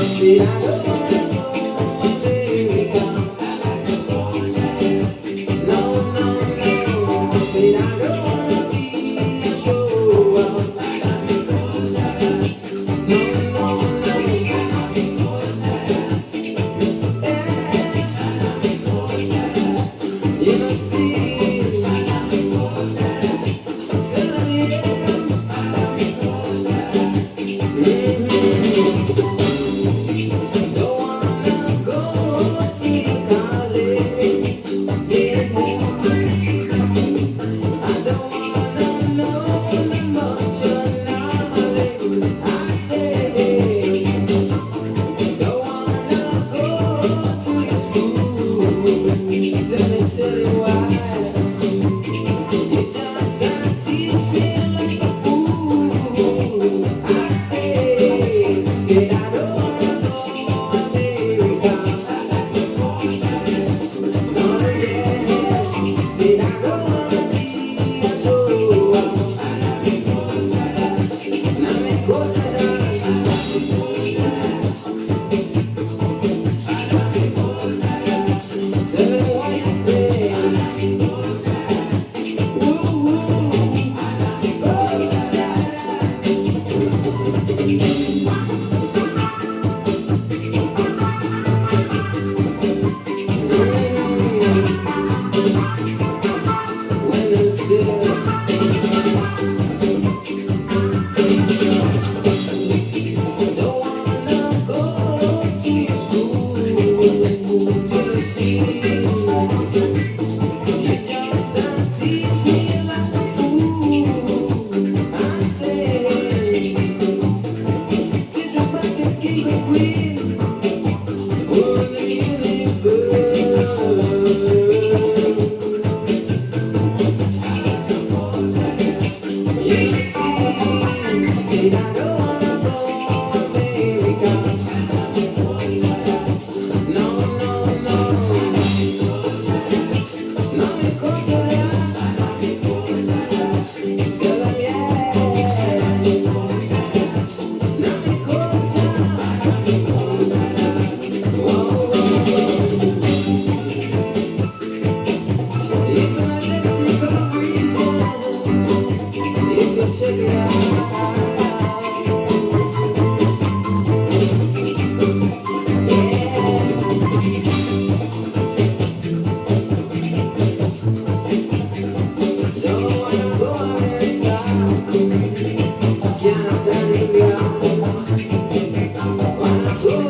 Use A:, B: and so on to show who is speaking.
A: Said I don't wanna go America. No, no, no. Said I don't wanna be a show off. No, no, no. You know, see, tell me, don't wanna go to college. Yeah, I don't wanna know much of knowledge. I say, don't wanna go to your school. Let me tell you why. You just teach me like a fool. I said I don't wanna go America. No, yeah. Said I don't wanna be a show. Now me go to tell them what you say. Woo, woo, oh, when I'm still, don't wanna go to your school. To see, you just teach me like a fool. I say, teach me about the kings and queens. Only universe. You see, I don't wanna go America. No, no, no. No me consola. Tell them, yeah. No me consola. Whoa, whoa, whoa. It's an identity for a reason. If you check it out. Don't wanna go America. Canada, India. Wanna go